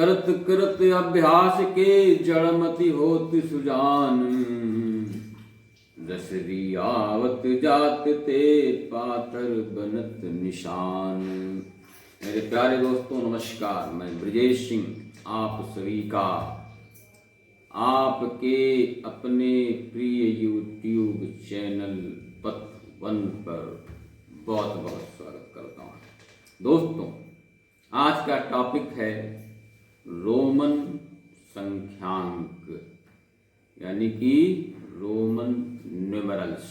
करत करत अभ्यास के जड़मति होत सुजान। दसरी आवत जात ते पातर बनत निशान। मेरे प्यारे दोस्तों नमस्कार, मैं ब्रजेश सिंह आप सभी का आपके अपने प्रिय यूट्यूब चैनल पथ वन पर बहुत बहुत स्वागत करता हूँ। दोस्तों, आज का टॉपिक है रोमन संख्यांक यानी कि रोमन न्यूमेरल्स।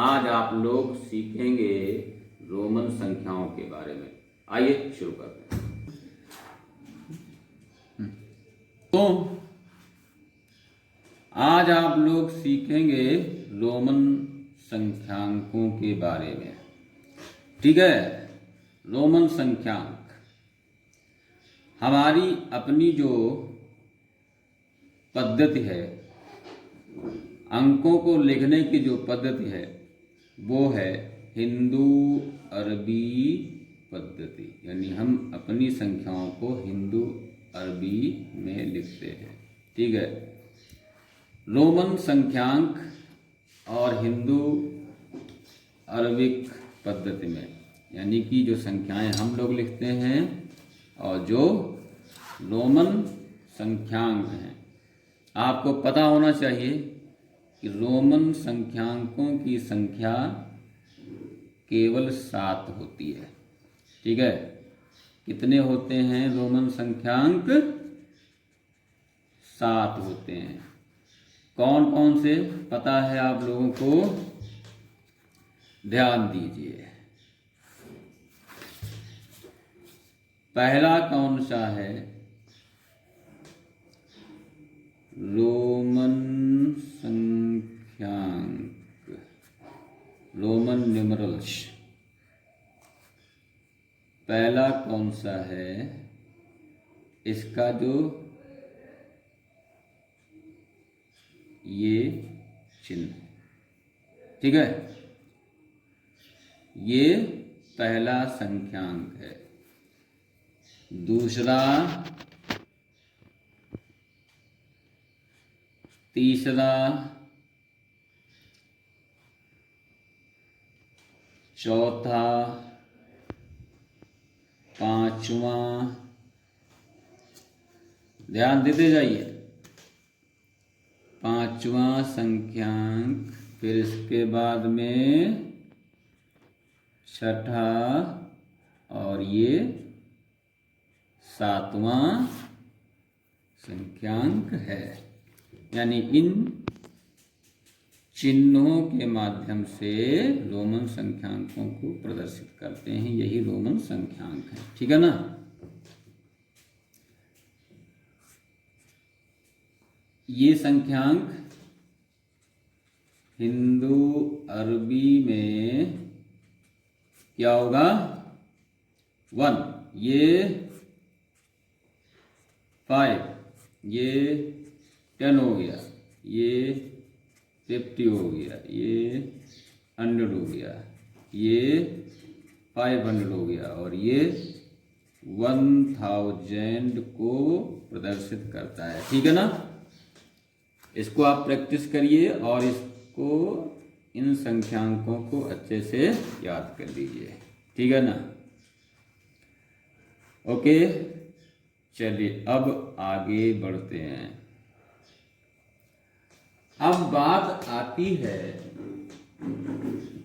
आज आप लोग सीखेंगे रोमन संख्याओं के बारे में। आइए शुरू करते हैं। तो आज आप लोग सीखेंगे रोमन संख्यांकों के बारे में। ठीक है, रोमन संख्यांक हमारी अपनी जो पद्धति है, अंकों को लिखने की जो पद्धति है वो है हिंदू अरबी पद्धति। यानी हम अपनी संख्याओं को हिंदू अरबी में लिखते हैं। ठीक है, रोमन संख्यांक और हिंदू अरबिक पद्धति में, यानी कि जो संख्याएं हम लोग लिखते हैं और जो रोमन संख्यांक हैं। आपको पता होना चाहिए कि रोमन संख्यांकों की संख्या केवल 7 होती है। ठीक है, कितने होते हैं रोमन संख्यांक? 7 होते हैं। कौन कौन से पता है आप लोगों को? ध्यान दीजिए। पहला कौन सा है? रोमन संख्यांक, रोमन न्यूमेरल्स। पहला कौन सा है? इसका जो ये चिन्ह, ठीक है, ये पहला संख्यांक है। दूसरा, तीसरा, चौथा, पांचवा। ध्यान देते जाइए। पांचवा संख्यांक, फिर इसके बाद में छठा और ये 7वां संख्यांक है। यानी इन चिन्हों के माध्यम से रोमन संख्यांकों को प्रदर्शित करते हैं। यही रोमन संख्यांक है। ठीक है ना? ये संख्यांक हिंदू अरबी में क्या होगा? 1, ये 5, ये 10 हो गया, ये 50 हो गया, ये 100 हो गया, ये 500 हो गया और ये 1000 को प्रदर्शित करता है। ठीक है ना? इसको आप प्रैक्टिस करिए और इसको, इन संख्यांकों को अच्छे से याद कर लीजिए। ठीक है ना? ओके, चलिए अब आगे बढ़ते हैं। अब बात आती है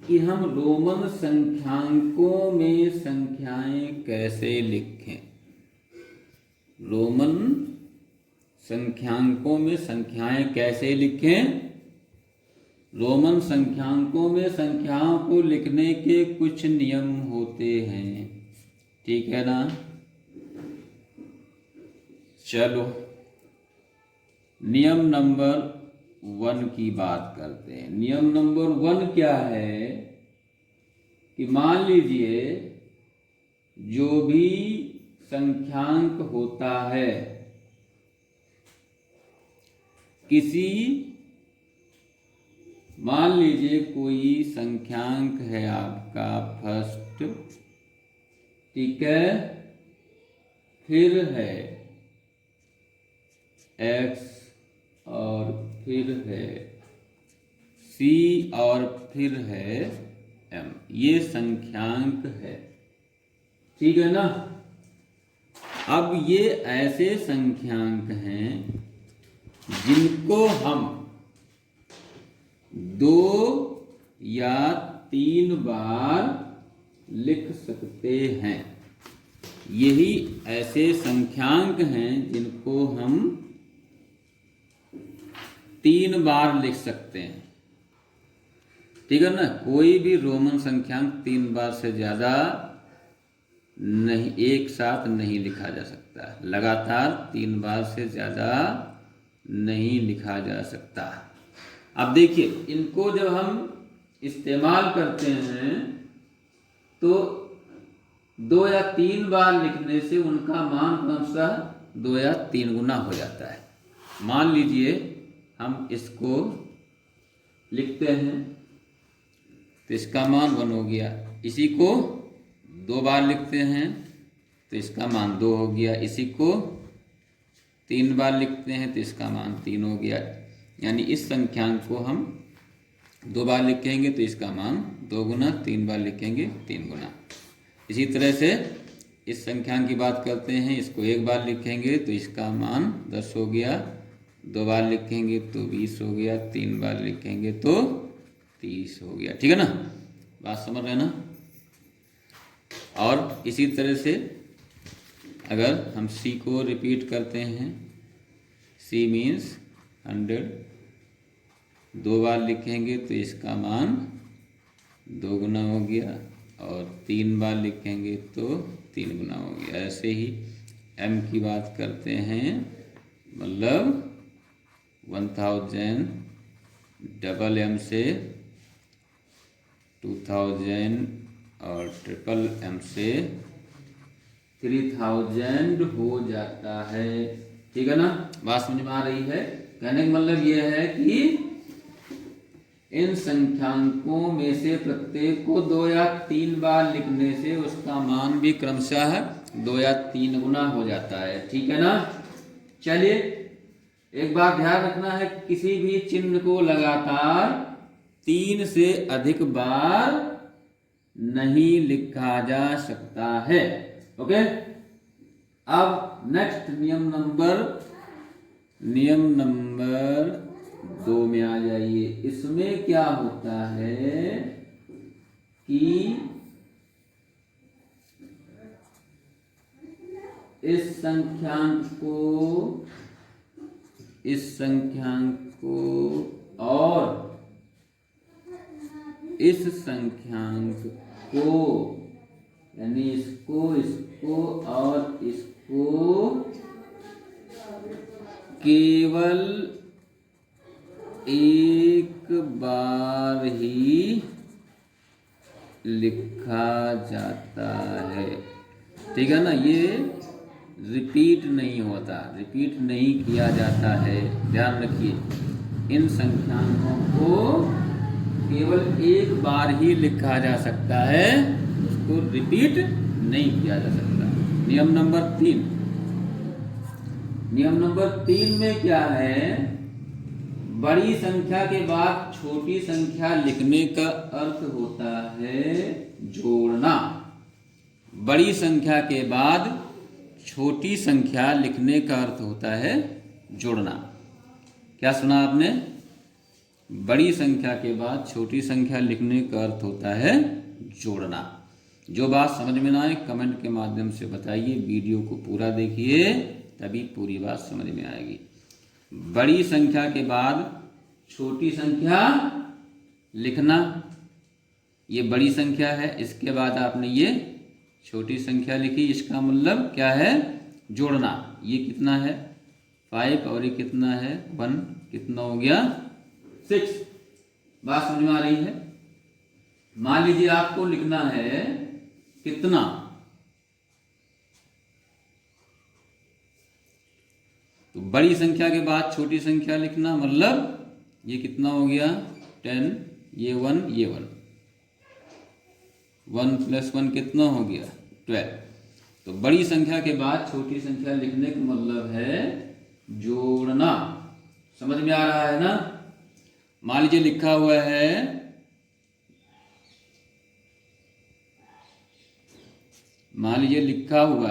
कि हम रोमन संख्यांकों में संख्याएं कैसे लिखें। रोमन संख्यांकों में संख्याएं कैसे लिखें? रोमन संख्यांकों में संख्याओं को लिखने के कुछ नियम होते हैं। ठीक है ना? चलो नियम नंबर 1 की बात करते हैं। नियम नंबर 1 क्या है कि मान लीजिए जो भी संख्यांक होता है, किसी, मान लीजिए कोई संख्यांक है आपका फर्स्ट, ठीक है, फिर है x और फिर है c और फिर है m, ये संख्यांक है। ठीक है ना। अब ये ऐसे संख्यांक हैं जिनको हम 2 या 3 बार लिख सकते हैं। यही ऐसे संख्यांक हैं जिनको हम 3 बार लिख सकते हैं। ठीक है ना। कोई भी रोमन संख्यांक 3 बार से ज्यादा नहीं, एक साथ नहीं लिखा जा सकता। लगातार 3 बार से ज्यादा नहीं लिखा जा सकता। अब देखिए, इनको जब हम इस्तेमाल करते हैं तो 2 या 3 बार लिखने से उनका मान क्रमशः 2 या 3 गुना हो जाता है। मान लीजिए हम इसको लिखते हैं तो इसका मान 1 हो गया। इसी को 2 बार लिखते हैं तो इसका मान 2 हो गया। इसी को 3 बार लिखते हैं तो इसका मान 3 हो गया। यानी इस संख्यांक को हम 2 बार लिखेंगे तो इसका मान 2 गुना, 3 बार लिखेंगे 3 गुना। इसी तरह से इस संख्यांक की बात करते हैं, इसको 1 बार लिखेंगे तो इसका मान 10 हो गया। 2 बार लिखेंगे तो 20 हो गया। 3 बार लिखेंगे तो 30 हो गया। ठीक है ना। बात समझ रहे ना। और इसी तरह से अगर हम C को रिपीट करते हैं, C मीन्स 100, 2 बार लिखेंगे तो इसका मान 2 गुना हो गया और 3 बार लिखेंगे तो 3 गुना हो गया। ऐसे ही M की बात करते हैं, मतलब 1000 डबल M से 2000 और ट्रिपल M से 3000 हो जाता है। ठीक है ना। बात समझ में आ रही है। कहने का मतलब यह है कि इन संख्यांकों में से प्रत्येक को 2 या 3 बार लिखने से उसका मान भी क्रमशः 2 या 3 गुना हो जाता है। ठीक है ना। चलिए, एक बात ध्यान रखना है, किसी भी चिन्ह को लगातार 3 से अधिक बार नहीं लिखा जा सकता है। ओके। अब नेक्स्ट नियम नंबर 2 में आ जाइए। इसमें क्या होता है कि इस संख्यांक को और इस संख्यांक को, यानी इसको और इसको केवल एक बार ही लिखा जाता है। ठीक है ना। ये रिपीट नहीं होता, रिपीट नहीं किया जाता है। ध्यान रखिए, इन संख्यांकों को केवल एक बार ही लिखा जा सकता है, उसको रिपीट नहीं किया जा सकता। नियम नंबर 3 में क्या है, बड़ी संख्या के बाद छोटी संख्या लिखने का अर्थ होता है जोड़ना। बड़ी संख्या के बाद छोटी संख्या लिखने का अर्थ होता है जोड़ना। क्या सुना आपने? बड़ी संख्या के बाद छोटी संख्या लिखने का अर्थ होता है जोड़ना। जो बात समझ में ना आए कमेंट के माध्यम से बताइए। वीडियो को पूरा देखिए, तभी पूरी बात समझ में आएगी। बड़ी संख्या के बाद छोटी संख्या लिखना, ये बड़ी संख्या है, इसके बाद आपने ये छोटी संख्या लिखी, इसका मतलब क्या है? जोड़ना। ये कितना है? 5 और ये कितना है? 1। कितना हो गया? 6। बात समझ में आ रही है? मान लीजिए आपको लिखना है कितना, तो बड़ी संख्या के बाद छोटी संख्या लिखना, मतलब ये कितना हो गया? 10, ये 1, ये 1। 1 + 1 कितना हो गया? 12। तो बड़ी संख्या के बाद छोटी संख्या लिखने का मतलब है जोड़ना। समझ में आ रहा है ना? मान लीजिए लिखा हुआ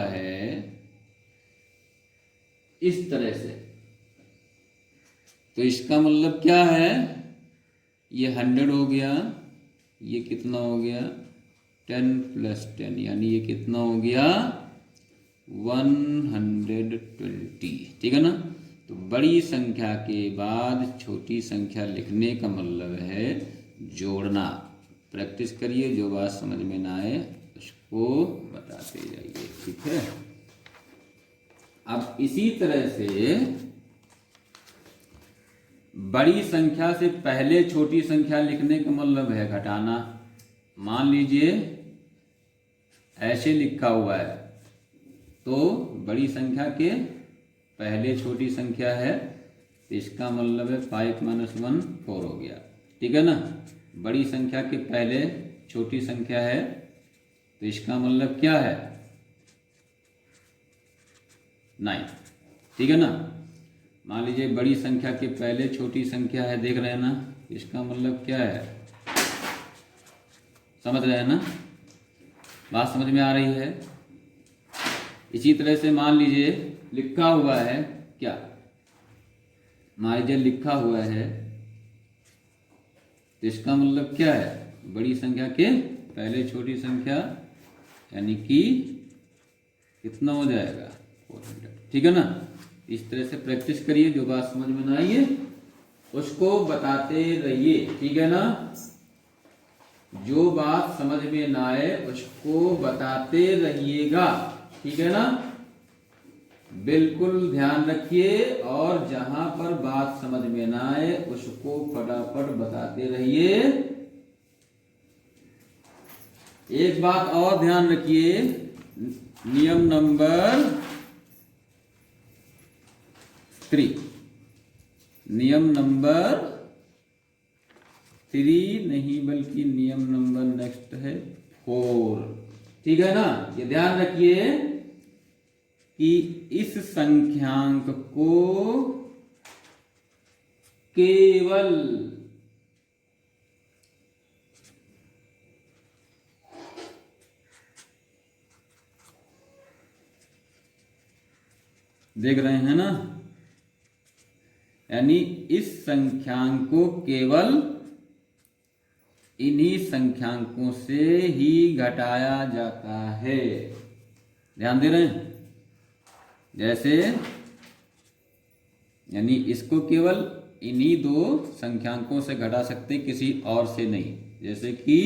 है इस तरह से, तो इसका मतलब क्या है, ये 100 हो गया, ये कितना हो गया 10 + 10, यानी ये कितना हो गया 120। ठीक है ना? तो बड़ी संख्या के बाद छोटी संख्या लिखने का मतलब है जोड़ना। प्रैक्टिस करिए, जो बात समझ में ना आए उसको बताते जाइए। ठीक है? अब इसी तरह से बड़ी संख्या से पहले छोटी संख्या लिखने का मतलब है घटाना। मान लीजिए ऐसे लिखा हुआ है, तो बड़ी संख्या के पहले छोटी संख्या है, तो इसका मतलब है 5 - 1 4 हो गया। ठीक है ना? बड़ी संख्या के पहले छोटी संख्या है, तो इसका मतलब क्या है 9। ठीक है ना? मान लीजिए बड़ी संख्या के पहले छोटी संख्या है, देख रहे हैं ना? इसका मतलब क्या है, समझ रहे हैं ना? बात समझ में आ रही है? इसी तरह से मान लीजिए लिखा हुआ है क्या, मान लीजिए लिखा हुआ है, तो इसका मतलब क्या है बड़ी संख्या के पहले छोटी संख्या, यानी कि कितना हो जाएगा 400। ठीक है ना? इस तरह से प्रैक्टिस करिए, जो बात समझ में ना आई है उसको बताते रहिए। ठीक है ना? जो बात समझ में ना आए उसको बताते रहिएगा। ठीक है ना? बिल्कुल ध्यान रखिए, और जहां पर बात समझ में ना आए उसको फटाफट बताते रहिए। एक बात और ध्यान रखिए, नियम नंबर 3, नियम नंबर 3 नहीं बल्कि नियम नंबर नेक्स्ट है 4। ठीक है ना? ये ध्यान रखिए कि इस संख्यांक को केवल देख रहे हैं ना, यानी इस संख्यांक को केवल इन्हीं संख्यांकों से ही घटाया जाता है। ध्यान दे रहे हैं? जैसे यानी इसको केवल इन्हीं 2 संख्यांकों से घटा सकते, किसी और से नहीं। जैसे कि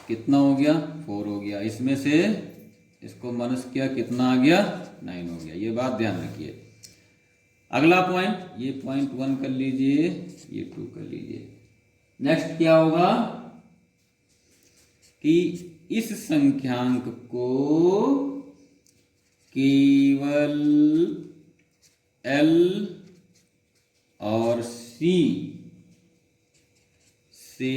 कितना हो गया 4 हो गया, इसमें से इसको माइनस किया, कितना आ गया 9 हो गया। ये बात ध्यान रखिए। अगला पॉइंट, ये पॉइंट 1 कर लीजिए, ये 2 कर लीजिए। नेक्स्ट क्या होगा कि इस संख्यांक को केवल L और C से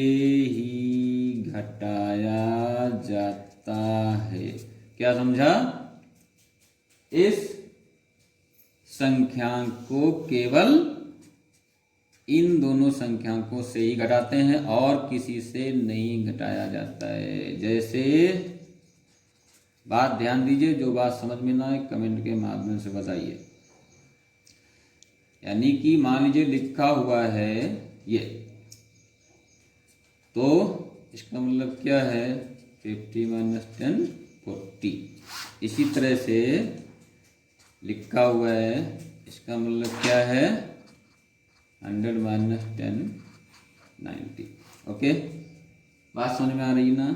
ही घटाया जाता है। क्या समझा? इस संख्यांक को केवल इन दोनों संख्यांकों से ही घटाते हैं और किसी से नहीं घटाया जाता है। जैसे, बात ध्यान दीजिए, जो बात समझ में ना आए कमेंट के माध्यम से बताइए। यानी कि मान लीजिए लिखा हुआ है ये, तो इसका मतलब क्या है 50 - 10 40। इसी तरह से लिखा हुआ है, इसका मतलब क्या है 100 - 10 90। ओके, बात समझ में आ रही ना?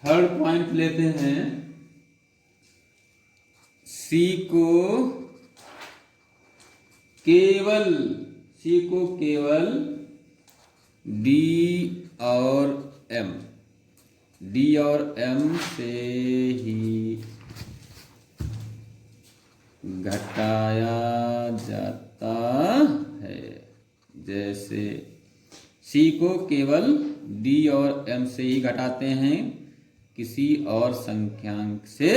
थर्ड पॉइंट लेते हैं, C को केवल D और M से ही घटाया जाता है। जैसे C को केवल D और M से ही घटाते हैं, किसी और संख्यांक से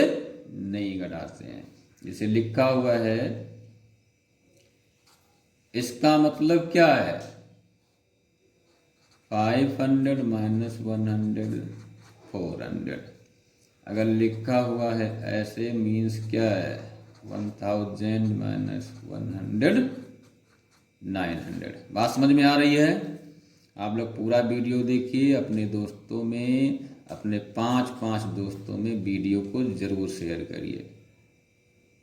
नहीं घटाते हैं। जैसे लिखा हुआ है, इसका मतलब क्या है? 500 माइनस 100 400। अगर लिखा हुआ है ऐसे मीन्स क्या है? 1000 माइनस 100 900। बात समझ में आ रही है? आप लोग पूरा वीडियो देखिए, अपने दोस्तों में, अपने 5 दोस्तों में वीडियो को ज़रूर शेयर करिए।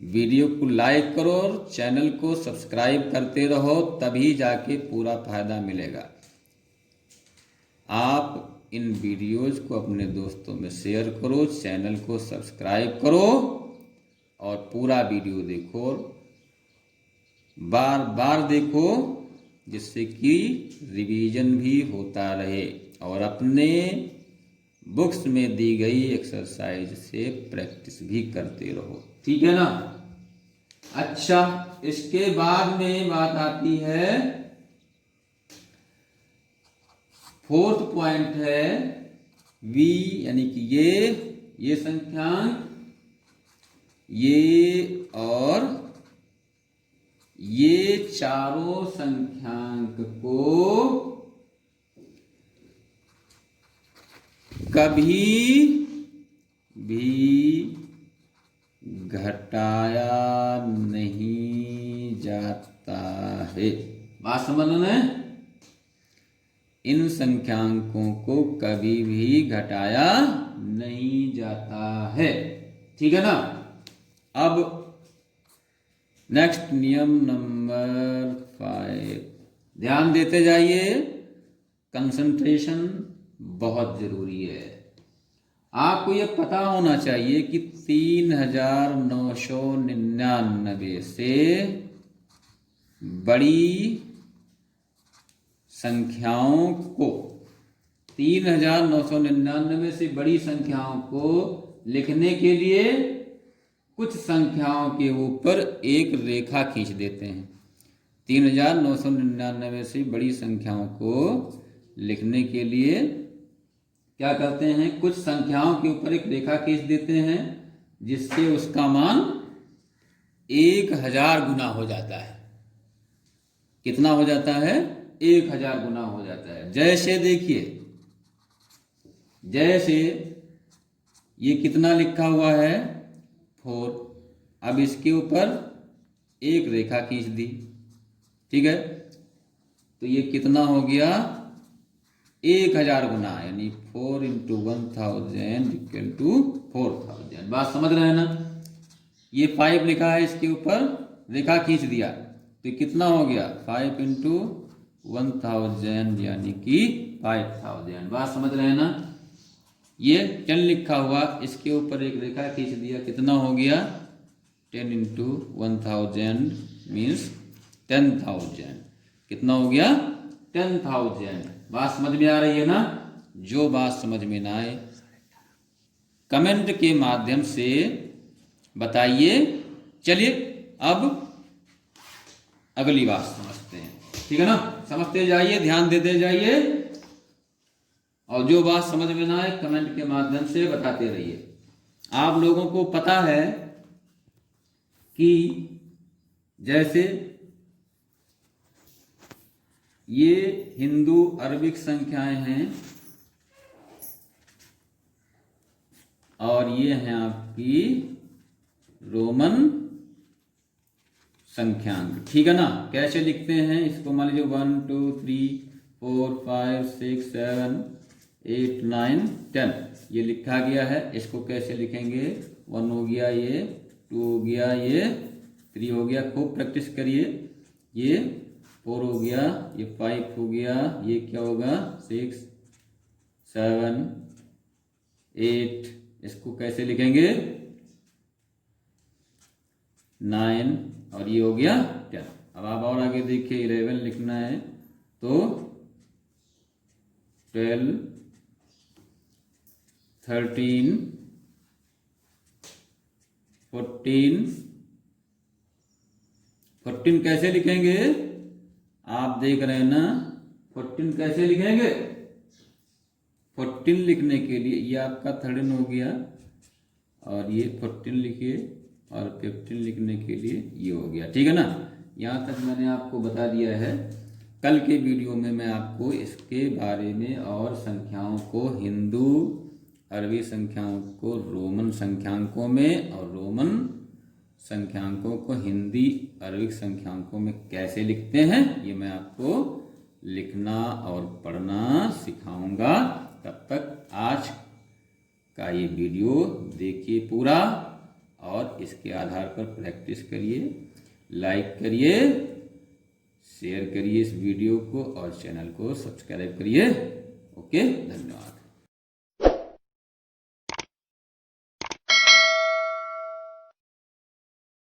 वीडियो को लाइक करो और चैनल को सब्सक्राइब करते रहो, तभी जाके पूरा फायदा मिलेगा। आप इन वीडियोज को अपने दोस्तों में शेयर करो, चैनल को सब्सक्राइब करो और पूरा वीडियो देखो, बार बार देखो, जिससे कि रिवीजन भी होता रहे और अपने बुक्स में दी गई एक्सरसाइज से प्रैक्टिस भी करते रहो। ठीक है ना? अच्छा, इसके बाद में बात आती है, फोर्थ पॉइंट है वी, यानी कि ये संख्यांक, ये और ये चारों संख्यांक को कभी भी घटाया नहीं जाता है। बात समझना है? इन संख्यांकों को कभी भी घटाया नहीं जाता है। ठीक है ना? अब नेक्स्ट नियम नंबर 5, ध्यान देते जाइए, कंसंट्रेशन बहुत जरूरी है। आपको यह पता होना चाहिए कि 3999 से बड़ी संख्याओं को, 3999 से बड़ी संख्याओं को लिखने के लिए कुछ संख्याओं के ऊपर एक रेखा खींच देते हैं। 3999 से बड़ी संख्याओं को लिखने के लिए क्या करते हैं? कुछ संख्याओं के ऊपर एक रेखा खींच देते हैं, जिससे उसका मान 1000 गुना हो जाता है। कितना हो जाता है? 1000 गुना हो जाता है। जैसे देखिए, जैसे ये कितना लिखा हुआ है? 4। अब इसके ऊपर एक रेखा खींच दी, ठीक है, तो ये कितना हो गया? 1000 गुना, यानी 4 × 1000 = 4000। बात समझ रहे हैं ना? ये 5 लिखा है, इसके ऊपर रेखा खींच दिया, तो ये कितना हो गया? 5 × 1000 यानी कि 5000। बात समझ रहे हैं ना? ये 10 लिखा हुआ, इसके ऊपर एक रेखा खींच दिया, कितना हो गया? 10 × 1000 मीन्स 10,000। कितना हो गया? 10,000। बात समझ में आ रही है ना? जो बात समझ में ना आए कमेंट के माध्यम से बताइए। चलिए अब अगली बात समझते हैं। ठीक है ना? समझते जाइए, ध्यान देते जाइए, और जो बात समझ में ना आए कमेंट के माध्यम से बताते रहिए। आप लोगों को पता है कि जैसे ये हिंदू अरबिक संख्याएं हैं और ये हैं आपकी रोमन संख्यांक। ठीक है ना? कैसे लिखते हैं इसको? मान लीजिए 1 2 3 4 5 6 7 8 9 10 ये लिखा गया है। इसको कैसे लिखेंगे? 1 हो गया, ये 2 हो गया, ये 3 हो गया। खूब प्रैक्टिस करिए। ये 4 हो गया, ये 5 हो गया, ये क्या होगा? 6 7 8। इसको कैसे लिखेंगे? 9, और ये हो गया 10। अब आप और आगे देखिए, 11 लिखना है तो 12 13 14 कैसे लिखेंगे? आप देख रहे हैं ना? 14 कैसे लिखेंगे? 14 लिखने के लिए ये आपका 13 हो गया और ये 14 लिखिए, और पेप्टिन लिखने के लिए ये हो गया। ठीक है ना, यहाँ तक मैंने आपको बता दिया है। कल के वीडियो में मैं आपको इसके बारे में और संख्याओं को हिंदू अरबी संख्याओं को रोमन संख्यांकों में और रोमन संख्यांकों को हिंदी अरबिक संख्यांकों में कैसे लिखते हैं ये मैं आपको लिखना और पढ़ना सिखाऊंगा। तब तक आज का ये वीडियो देखिए पूरा और इसके आधार पर प्रैक्टिस करिए, लाइक करिए, शेयर करिए इस वीडियो को और चैनल को सब्सक्राइब करिए। ओके, धन्यवाद।